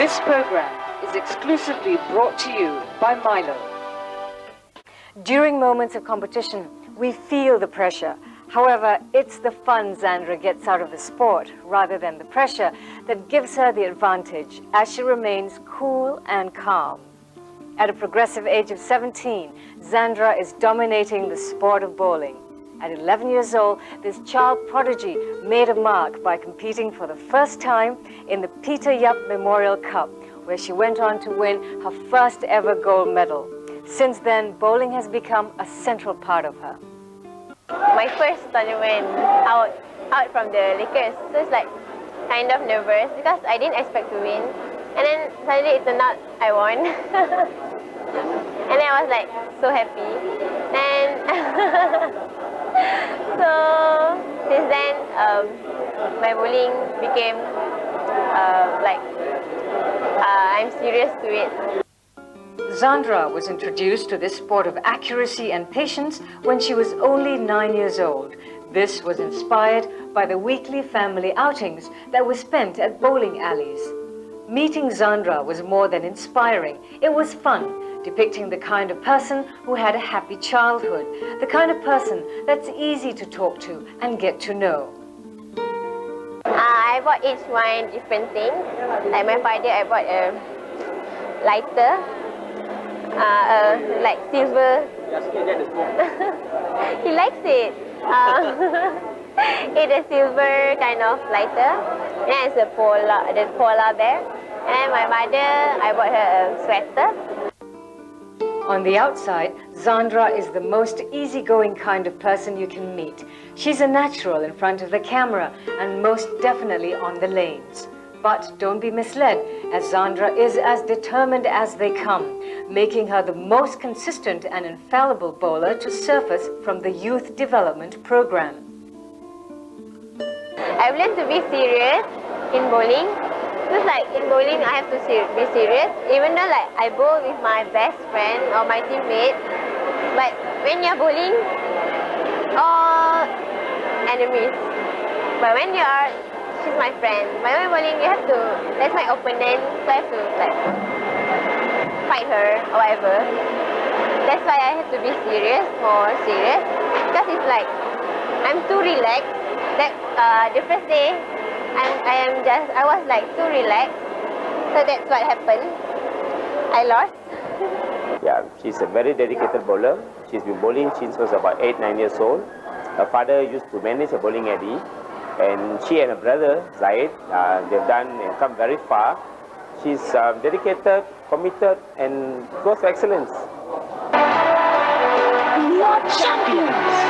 This program is exclusively brought to you by Milo. During moments of competition, we feel the pressure. However, it's the fun Zandra gets out of the sport rather than the pressure that gives her the advantage as she remains cool and calm. At a progressive age of 17, Zandra is dominating the sport of bowling. At 11 years old, this child prodigy made a mark by competing for the first time in the Peter Yap Memorial Cup, where she went on to win her first ever gold medal. Since then, bowling has become a central part of her. My first tournament out from the Lakers, so it's like kind of nervous because I didn't expect to win, and then suddenly it turned out I won. And then I was like so happy. And so since then, my bowling became I'm serious to it. Zandra was introduced to this sport of accuracy and patience when she was only 9 years old. This was inspired by the weekly family outings that were spent at bowling alleys. Meeting Zandra was more than inspiring. It was fun, depicting the kind of person who had a happy childhood, the kind of person that's easy to talk to and get to know. I bought each one different things. Like my father, I bought a lighter, like silver. He likes it. It's a silver kind of lighter. And it's a polar bear. And my mother, I bought her a sweater. On the outside, Zandra is the most easygoing kind of person you can meet. She's a natural in front of the camera and most definitely on the lanes. But don't be misled, as Zandra is as determined as they come, making her the most consistent and infallible bowler to surface from the youth development program. I've learned to be serious in bowling. Just like in bowling, I have to be serious, even though like I bowl with my best friend or my teammate. But when you're bowling, all enemies. But when she's my friend. But when bowling, you have to, that's my opponent, so I have to like fight her or whatever. That's why I have to be more serious, because it's like I'm too relaxed. That the first day, I was like too relaxed, so that's what happened. I lost. Yeah, she's a very dedicated bowler. She's been bowling since she was about 8-9 years old. Her father used to manage a bowling alley, and she and her brother, Zaid, they've done and come very far. She's dedicated, committed, and goes for excellence. Your champions!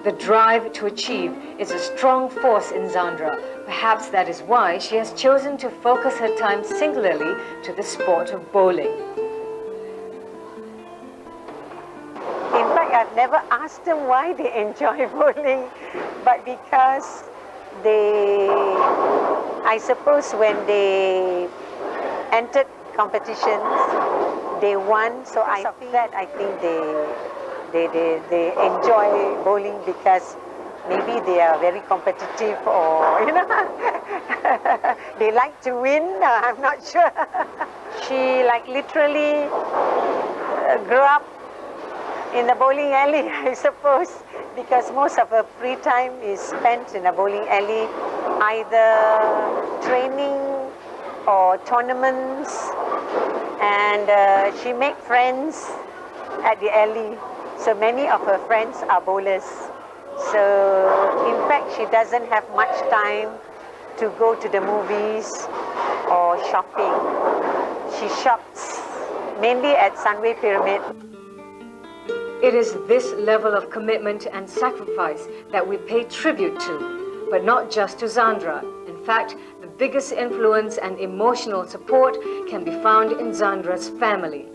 The drive to achieve is a strong force in Zandra. Perhaps that is why she has chosen to focus her time singularly to the sport of bowling. In fact, I've never asked them why they enjoy bowling, but because I suppose when they entered competitions, they won, so I think they enjoy bowling because maybe they are very competitive, or they like to win. I'm not sure. She like literally grew up in the bowling alley, I suppose, because most of her free time is spent in a bowling alley, either training or tournaments, and she made friends at the alley. So many of her friends are bowlers. So in fact, she doesn't have much time to go to the movies or shopping. She shops mainly at Sunway Pyramid. It is this level of commitment and sacrifice that we pay tribute to, but not just to Zandra. In fact, the biggest influence and emotional support can be found in Zandra's family.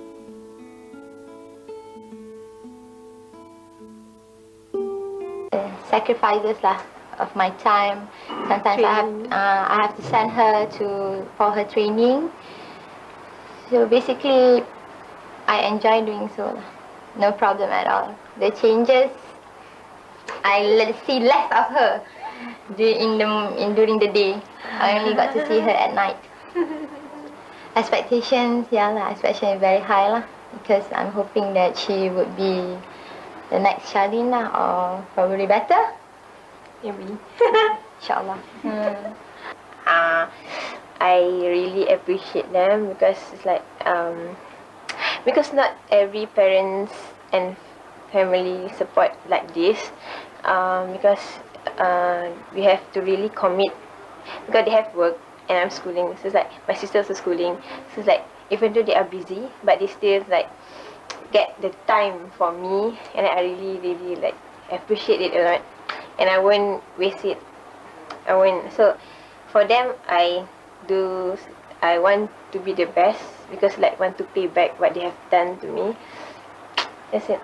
Sacrifices lah. of my time. Sometimes I have to send her for her training. So basically, I enjoy doing so. No problem at all. The changes, I see less of her during the day. I only got to see her at night. Expectations, expectation is very high lah, because I'm hoping that she would be the next Charlene lah, or probably better. Maybe. Inshallah. I really appreciate them because it's like because not every parents and family support like this, because we have to really commit, because they have work and I'm schooling, so it's like my sisters are schooling, so it's like even though they are busy, but they still like get the time for me, and I really like appreciate it a lot, and I won't waste it. So for them, I want to be the best, because like want to pay back what they have done to me. That's it.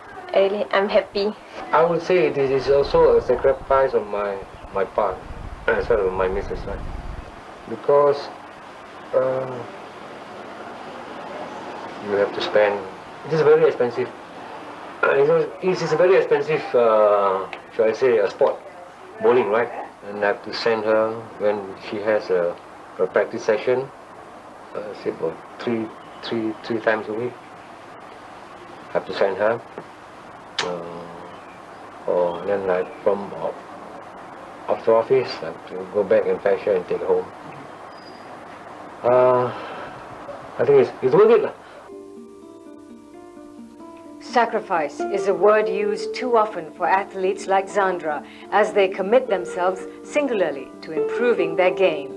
I'm happy. I would say this is also a sacrifice on my part, as well as my missus, right? Because you have to spend. It is very expensive. It is a very expensive, shall I say, a sport, bowling, right? And I have to send her when she has a practice session, say about three times a week. I have to send her. Or then like from after office, I have to go back and fetch her and take her home. I think it's worth it. Sacrifice is a word used too often for athletes like Zandra as they commit themselves singularly to improving their game.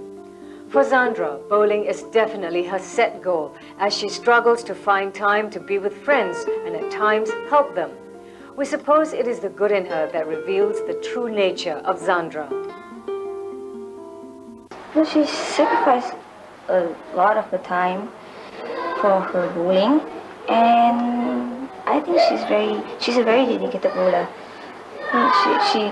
For Zandra, bowling is definitely her set goal as she struggles to find time to be with friends and at times help them. We suppose it is the good in her that reveals the true nature of Zandra. Well, she sacrificed a lot of her time for her bowling, and I think she's a very dedicated bowler. She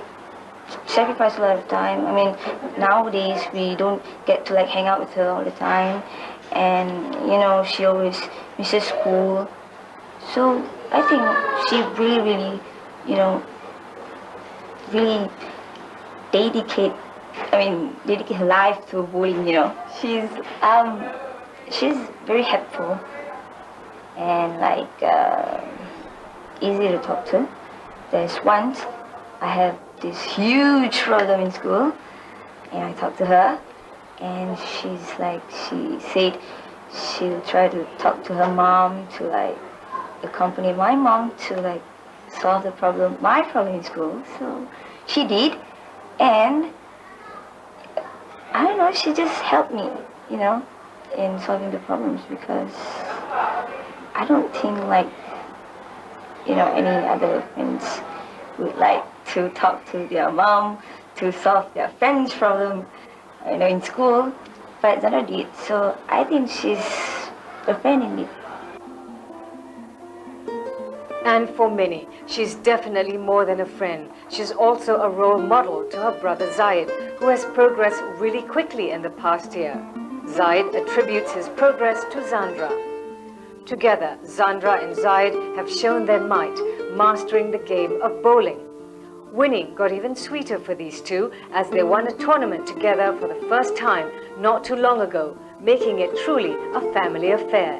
sacrificed a lot of time. I mean, nowadays we don't get to like hang out with her all the time, and you know, she always misses school. So I think she really, you know, really dedicate her life to bowling, you know. She's very helpful and like easy to talk to. There's once I have this huge problem in school, and I talked to her, and she said she'll try to talk to her mom to like accompany my mom to like solve my problem in school. So she did, and I don't know, she just helped me, you know, in solving the problems, because I don't think like, you know, any other friends would like to talk to their mom to solve their friend's problem, you know, in school, but Zandra did. So I think she's a friend in me. And for many, she's definitely more than a friend. She's also a role model to her brother Zaid, who has progressed really quickly in the past year. Zaid attributes his progress to Zandra. Together, Zandra and Zaid have shown their might, mastering the game of bowling. Winning got even sweeter for these two as they won a tournament together for the first time not too long ago, making it truly a family affair.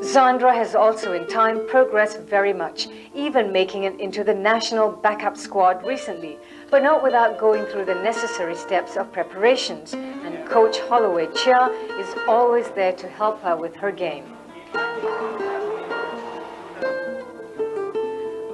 Zandra has also in time progressed very much, even making it into the national backup squad recently, but not without going through the necessary steps of preparations, and Coach Holloway Chia is always there to help her with her game.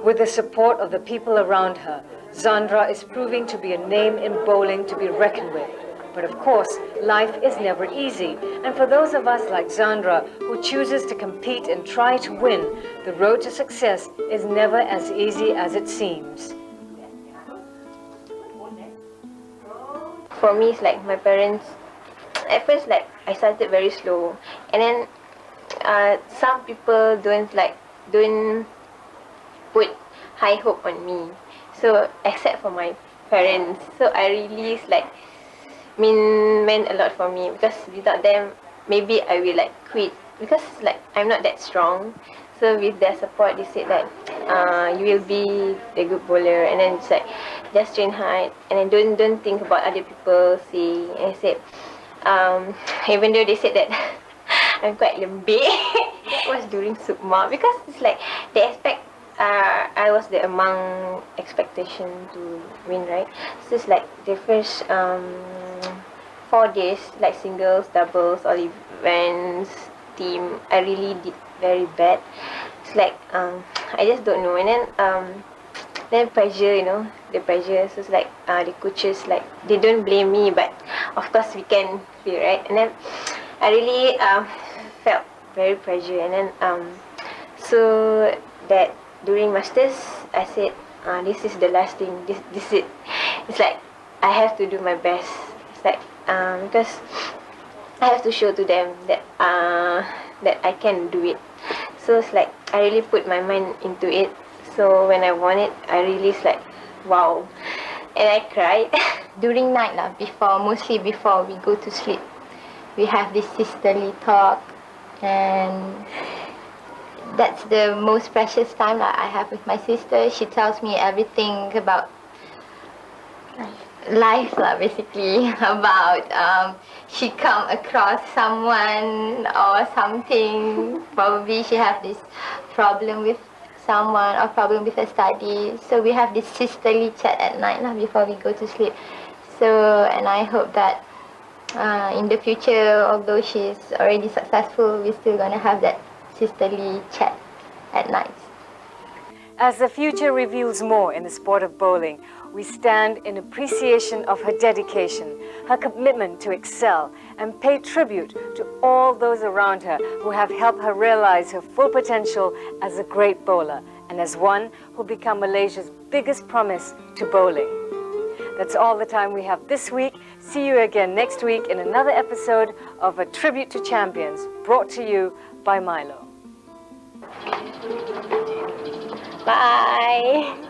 With the support of the people around her, Zandra is proving to be a name in bowling to be reckoned with. But of course, life is never easy, and for those of us like Zandra who chooses to compete and try to win, the road to success is never as easy as it seems. For me, it's like my parents, at first like I started very slow, and then some people don't put high hope on me. So except for my parents, so I really like meant a lot for me, because without them maybe I will like quit, because like I'm not that strong. So with their support, they said that you will be a good bowler, and then it's like just train hard, and then don't think about other people saying. And I said, even though they said that I'm quite lembik, that was during Sukma, because it's like they expect I was the among expectation to win, right? So it's like the first 4 days, like singles, doubles, all events, team, I really did very bad. It's like I just don't know. And then pressure, the pressure. So it's like the coaches, like they don't blame me, but of course we can feel, right? And then I really felt very pressure. And then so that during masters, I said, this is the last thing. This is it. It's like I have to do my best. It's like because I have to show to them that that I can do it. So it's like I really put my mind into it. So when I won it, I really like, wow, and I cried. During night lah, mostly before we go to sleep, we have this sisterly talk, and that's the most precious time that I have with my sister. She tells me everything about life lah, basically. About she come across someone or something. Probably she have this problem with someone or problem with her study. So we have this sisterly chat at night lah before we go to sleep. So, and I hope that in the future, although she's already successful, we're still gonna have that sisterly chat at night. As the future reveals more in the sport of bowling, we stand in appreciation of her dedication, her commitment to excel, and pay tribute to all those around her who have helped her realize her full potential as a great bowler and as one who become Malaysia's biggest promise to bowling. That's all the time we have this week. See you again next week in another episode of A Tribute to Champions, brought to you by Milo. Bye.